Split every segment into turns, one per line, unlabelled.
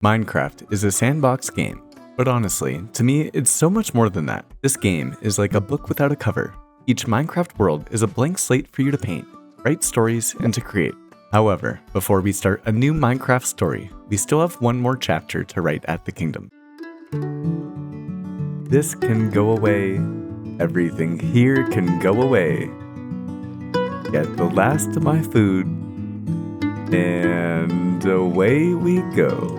Minecraft is a sandbox game, but honestly, to me, it's so much more than that. This game is like a book without a cover. Each Minecraft world is a blank slate for you to paint, write stories, and to create. However, before we start a new Minecraft story, we still have one more chapter to write at the kingdom. This can go away. Everything here can go away. Get the last of my food, and away we go.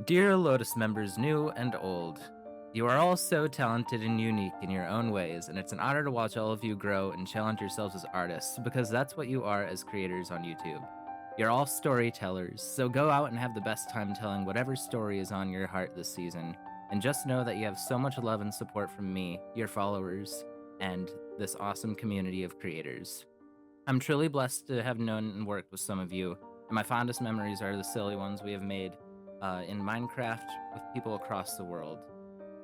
Dear Lotus members, new and old, you are all so talented and unique in your own ways, and it's an honor to watch all of you grow and challenge yourselves as artists, because that's what you are as creators on YouTube. You're all storytellers, so go out and have the best time telling whatever story is on your heart this season, and just know that you have so much love and support from me, your followers, and this awesome community of creators. I'm truly blessed to have known and worked with some of you, and my fondest memories are the silly ones we have made in Minecraft with people across the world.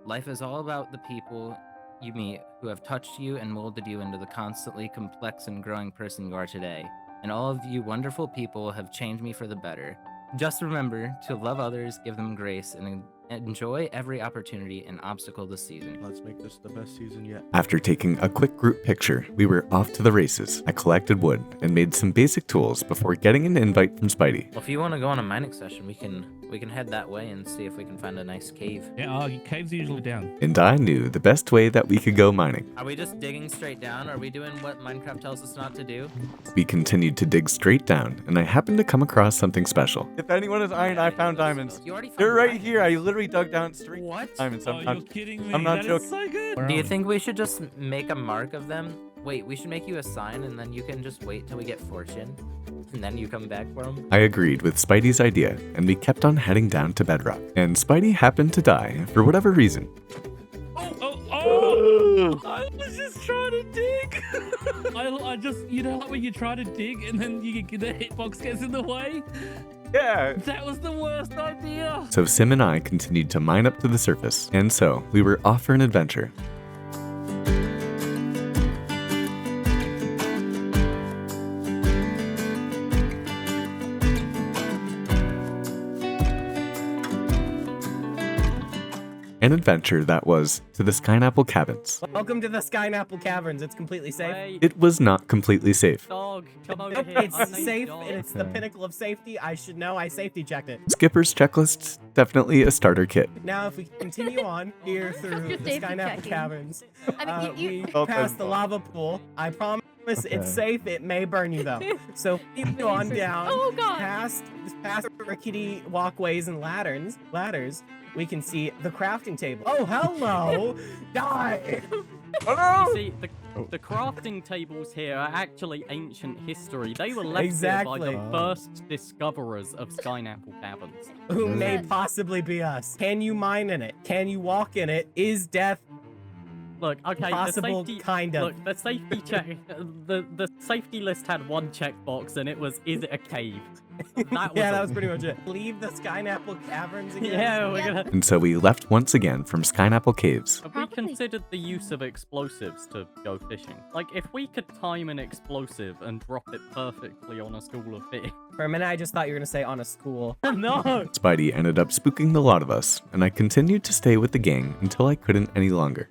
Life is all about the people you meet who have touched you and molded you into the constantly complex and growing person you are today. And all of you wonderful people have changed me for the better. Just remember to love others, give them grace, and enjoy every opportunity and obstacle this season.
Let's make this the best season yet.
After taking a quick group picture, we were off to the races. I collected wood and made some basic tools before getting an invite from Spidey.
Well, if you want to go on a mining session, we can head that way and see if we can find a nice cave.
Yeah, caves are usually down.
And I knew the best way that we could go mining.
Are we just digging straight down? Are we doing what Minecraft tells us not to do?
We continued to dig straight down, and I happened to come across something special. If anyone is iron, I found diamonds.
You already found
They're right
diamonds?
here. I literally dug down straight
What?
diamonds.
Oh, you're kidding me.
I'm not
That is
joking.
so good.
Do you think we should just make a mark of them? Wait, we should make you a sign and then you can just wait till we get fortune and then you come back for them?
I agreed with Spidey's idea, and we kept on heading down to bedrock. And Spidey happened to die for whatever reason.
Oh! I was just trying to dig. I just, you know, like when you try to dig and then the hitbox gets in the way?
Yeah.
That was the worst idea.
So Sim and I continued to mine up to the surface, and so we were off for an adventure. An adventure that was to the Skyapple Caverns.
Welcome to the Skyapple Caverns. It's completely safe.
Wait,
It was not completely safe.
dog, come over
Nope,
here.
it's
I need
safe
dog.
and it's the pinnacle of safety. I should know. I safety checked it.
Skipper's checklist, definitely a starter kit.
Now, if we continue on here through
You're
the
safety
Skyapple
checking.
Caverns,
I mean, you-
we
Oh,
pass
thank
the
God.
lava pool. I promise it's safe. It may burn you though. So keep on down.
Oh, God.
Past rickety walkways and ladders. We can see the crafting table. Oh, hello! Die!
You see, the crafting tables here are actually ancient history. They were left here by
Exactly.
the first discoverers of Skyapple Caverns.
Who may
Yes.
possibly be us? Can you mine in it? Can you walk in it? Is death
Look, okay,
possible?
the safety,
Kind of.
Look, the safety check, the safety list had one checkbox, and it was, is it a cave? That
Yeah, that
all.
was pretty much it. Leave the Skyapple Caverns again.
Yeah, we're
Yeah.
gonna.
And so we left once again from Skyapple Caves.
Have we
Probably.
considered the use of explosives to go fishing? Like, if we could time an explosive and drop it perfectly on a school of fish.
For a minute, I just thought you were gonna say on a school.
No!
Spidey ended up spooking the lot of us, and I continued to stay with the gang until I couldn't any longer.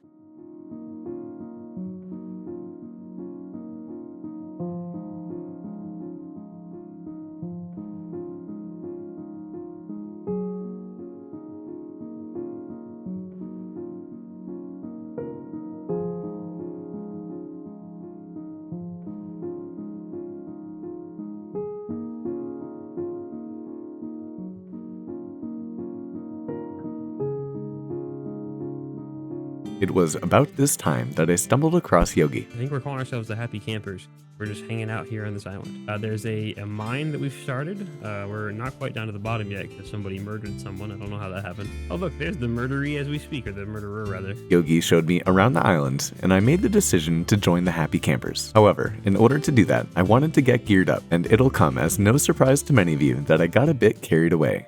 It was about this time that I stumbled across Yogi.
I think we're calling ourselves the Happy Campers. We're just hanging out here on this island. There's a mine that we've started. We're not quite down to the bottom yet because somebody murdered someone. I don't know how that happened. Oh, look, there's the murderee as we speak, or the murderer, rather.
Yogi showed me around the island, and I made the decision to join the Happy Campers. However, in order to do that, I wanted to get geared up, and it'll come as no surprise to many of you that I got a bit carried away.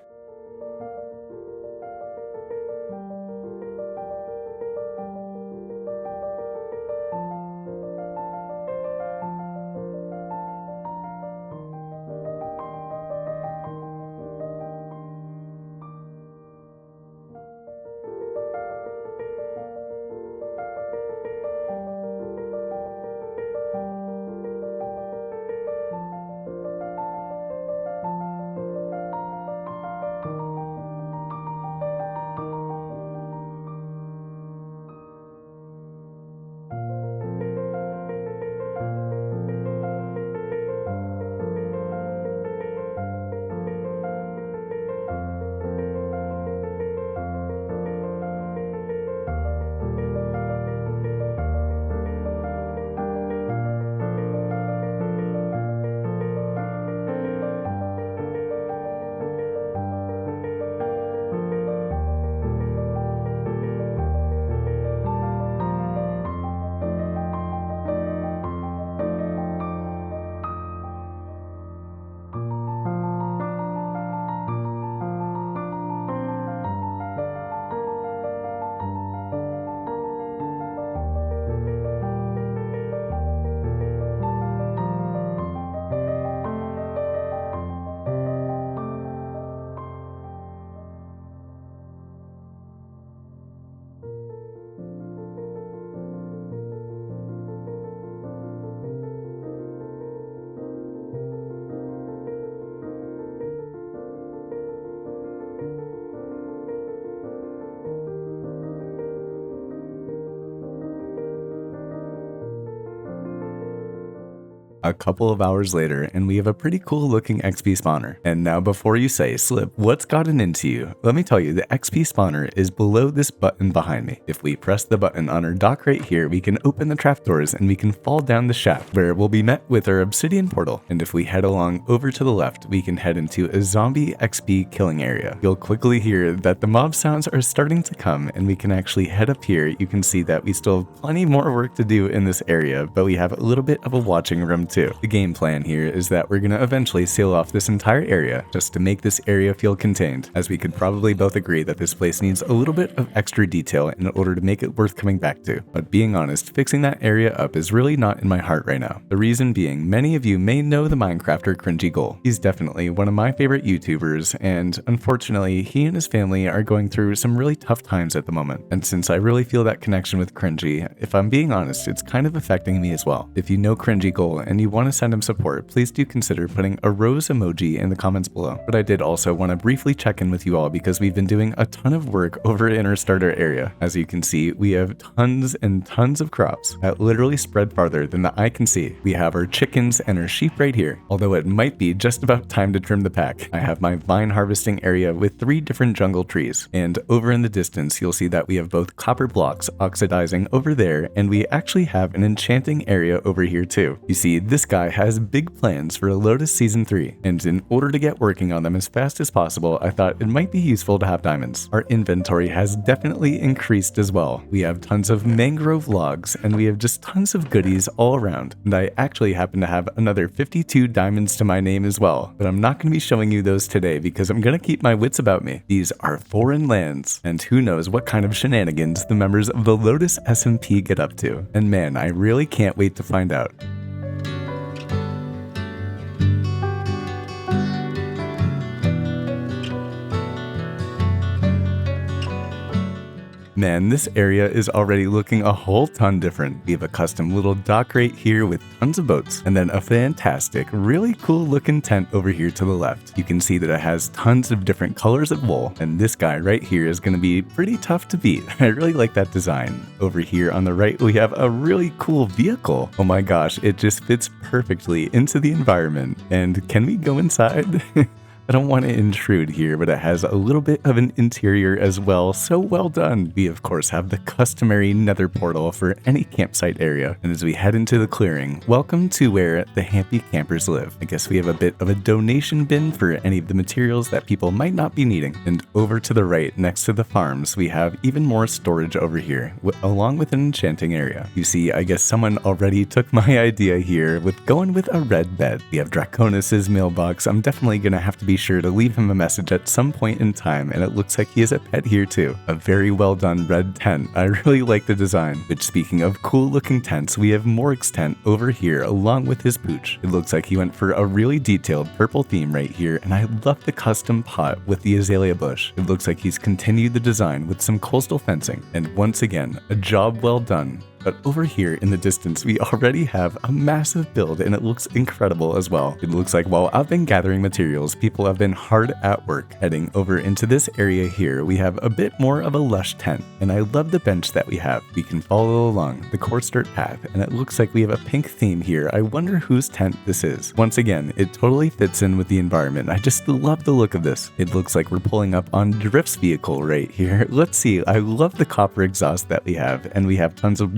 A couple of hours later, and we have a pretty cool looking XP spawner. And now before you say, Slip, what's gotten into you? Let me tell you, the XP spawner is below this button behind me. If we press the button on our dock right here, we can open the trapdoors and we can fall down the shaft, where we'll be met with our obsidian portal. And if we head along over to the left, we can head into a zombie XP killing area. You'll quickly hear that the mob sounds are starting to come, and we can actually head up here. You can see that we still have plenty more work to do in this area, but we have a little bit of a watching room too. The game plan here is that we're going to eventually seal off this entire area just to make this area feel contained, as we could probably both agree that this place needs a little bit of extra detail in order to make it worth coming back to. But being honest, fixing that area up is really not in my heart right now. The reason being, many of you may know the Minecrafter Cringy Ghoul. He's definitely one of my favorite YouTubers, and unfortunately, he and his family are going through some really tough times at the moment. And since I really feel that connection with Cringy, if I'm being honest, it's kind of affecting me as well. If you know Cringy Ghoul and you want to send him support, please do consider putting a rose emoji in the comments below. But I did also want to briefly check in with you all because we've been doing a ton of work over in our starter area. As you can see, we have tons and tons of crops that literally spread farther than the eye can see. We have our chickens and our sheep right here, although it might be just about time to trim the pack. I have my vine harvesting area with 3 different jungle trees, and over in the distance you'll see that we have both copper blocks oxidizing over there, and we actually have an enchanting area over here too. You see, this guy has big plans for Lotus Season 3, and in order to get working on them as fast as possible, I thought it might be useful to have diamonds. Our inventory has definitely increased as well. We have tons of mangrove logs, and we have just tons of goodies all around, and I actually happen to have another 52 diamonds to my name as well, but I'm not going to be showing you those today because I'm going to keep my wits about me. These are foreign lands, and who knows what kind of shenanigans the members of the Lotus SMP get up to. And man, I really can't wait to find out. Man, this area is already looking a whole ton different. We have a custom little dock right here with tons of boats, and then a fantastic, really cool looking tent over here to the left. You can see that it has tons of different colors of wool, and this guy right here is going to be pretty tough to beat. I really like that design. Over here on the right, we have a really cool vehicle. Oh my gosh, it just fits perfectly into the environment. And can we go inside? I don't want to intrude here, but it has a little bit of an interior as well. So well done. We of course have the customary nether portal for any campsite area. And as we head into the clearing, welcome to where the Happy Campers live. I guess we have a bit of a donation bin for any of the materials that people might not be needing. And over to the right, next to the farms, we have even more storage over here, along with an enchanting area. You see, I guess someone already took my idea here with going with a red bed. We have Draconis's mailbox. I'm definitely gonna have to be sure to leave him a message at some point in time, and it looks like he has a pet here too. A very well done red tent. I really like the design. Which, speaking of cool looking tents, we have Morg's tent over here along with his pooch. It looks like he went for a really detailed purple theme right here, and I love the custom pot with the azalea bush. It looks like he's continued the design with some coastal fencing, and once again, a job well done. But over here in the distance, we already have a massive build, and it looks incredible as well. It looks like while I've been gathering materials, people have been hard at work. Heading over into this area here, we have a bit more of a lush tent, and I love the bench that we have. We can follow along the coarse dirt path, and it looks like we have a pink theme here. I wonder whose tent this is. Once again, it totally fits in with the environment. I just love the look of this. It looks like we're pulling up on Drift's vehicle right here. Let's see, I love the copper exhaust that we have, and we have tons of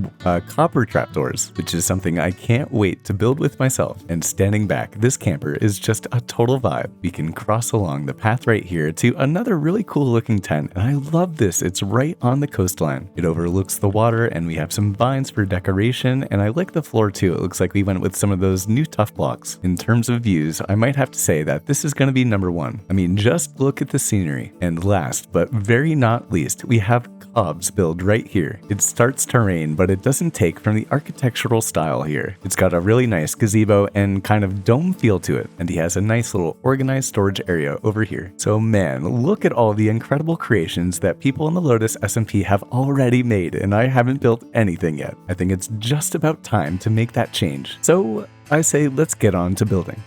copper trapdoors, which is something I can't wait to build with myself. And standing back, this camper is just a total vibe. We can cross along the path right here to another really cool looking tent, and I love this. It's right on the coastline. It overlooks the water, and we have some vines for decoration, and I like the floor too. It looks like we went with some of those new tough blocks. In terms of views, I might have to say that this is going to be number one. I mean, just look at the scenery. And last, but very not least, we have Cobb's build right here. It starts to rain, but it doesn't take from the architectural style here. It's got a really nice gazebo and kind of dome feel to it, and he has a nice little organized storage area over here. So man, look at all the incredible creations that people in the Lotus SMP have already made, and I haven't built anything yet. I think it's just about time to make that change. So I say let's get on to building.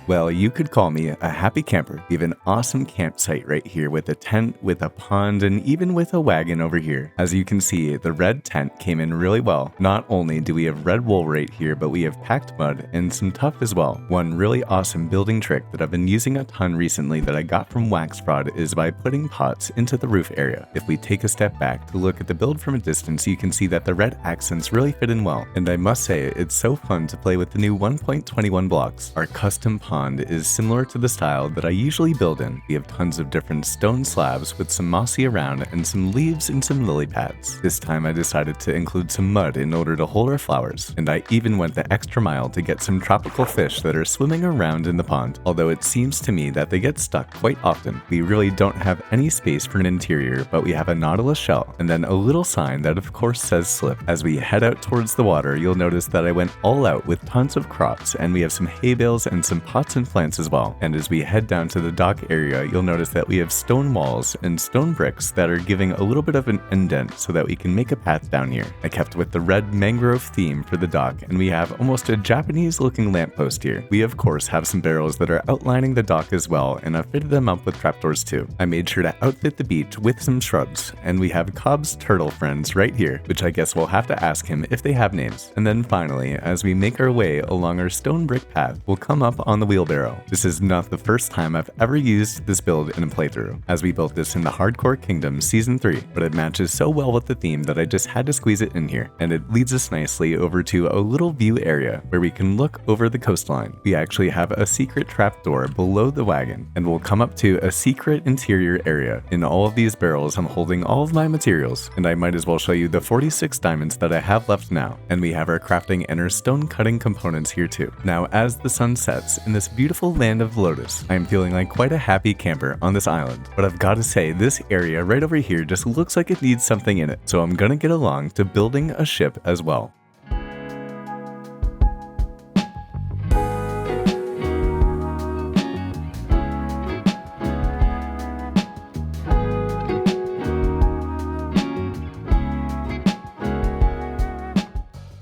Well, you could call me a happy camper. We have an awesome campsite right here with a tent, with a pond, and even with a wagon over here. As you can see, the red tent came in really well. Not only do we have red wool right here, but we have packed mud and some tuff as well. One really awesome building trick that I've been using a ton recently that I got from Wax Fraud is by putting pots into the roof area. If we take a step back to look at the build from a distance, you can see that the red accents really fit in well. And I must say, it's so fun to play with the new 1.21 blocks. Our custom pond is similar to the style that I usually build in. We have tons of different stone slabs with some mossy around and some leaves and some lily pads. This time I decided to include some mud in order to hold our flowers, and I even went the extra mile to get some tropical fish that are swimming around in the pond. Although it seems to me that they get stuck quite often. We really don't have any space for an interior, but we have a nautilus shell and then a little sign that of course says slip. As we head out towards the water, you'll notice that I went all out with tons of crops, and we have some hay bales and some pots pots and plants as well. And as we head down to the dock area, you'll notice that we have stone walls and stone bricks that are giving a little bit of an indent so that we can make a path down here. I kept with the red mangrove theme for the dock, and we have almost a Japanese looking lamppost here. We of course have some barrels that are outlining the dock as well, and I've fitted them up with trapdoors too. I made sure to outfit the beach with some shrubs, and we have Cobb's turtle friends right here, which I guess we'll have to ask him if they have names. And then finally, as we make our way along our stone brick path, we'll come up on the wheelbarrow. This is not the first time I've ever used this build in a playthrough, as we built this in the Hardcore Kingdom Season 3, but it matches so well with the theme that I just had to squeeze it in here, and it leads us nicely over to a little view area where we can look over the coastline. We actually have a secret trapdoor below the wagon, and we'll come up to a secret interior area. In all of these barrels, I'm holding all of my materials, and I might as well show you the 46 diamonds that I have left now. And we have our crafting and our stone cutting components here too. Now, as the sun sets in this beautiful land of Lotus, I am feeling like quite a happy camper on this island. But I've got to say, this area right over here just looks like it needs something in it, so I'm gonna get along to building a ship as well.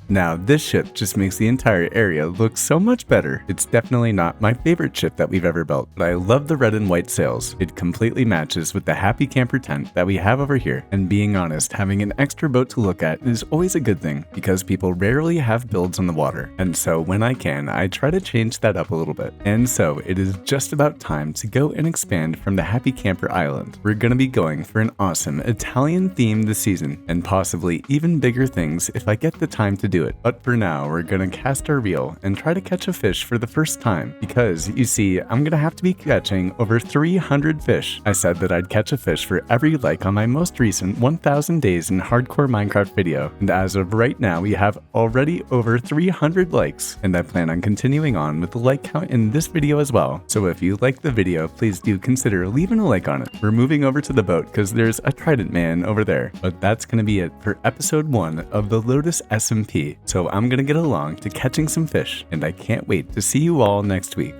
Now, this ship just makes the entire area look so much better. It's definitely not my favorite ship that we've ever built, but I love the red and white sails. It completely matches with the happy camper tent that we have over here, and being honest, having an extra boat to look at is always a good thing, because people rarely have builds on the water, and so when I can, I try to change that up a little bit. And so, it is just about time to go and expand from the Happy Camper Island. We're gonna be going for an awesome Italian theme this season, and possibly even bigger things if I get the time to do it. But for now, we're gonna cast our reel and try to catch a fish for the first time, because you see, I'm gonna have to be catching over 300 fish. I said that I'd catch a fish for every like on my most recent 1000 days in hardcore Minecraft video, and as of right now, we have already over 300 likes, and I plan on continuing on with the like count in this video as well. So if you like the video, please do consider leaving a like on it. We're moving over to the boat because there's a trident man over there, but that's gonna be it for episode 1 of the Lotus SMP. So I'm gonna get along to catching some fish, and I can't wait to see you all next week.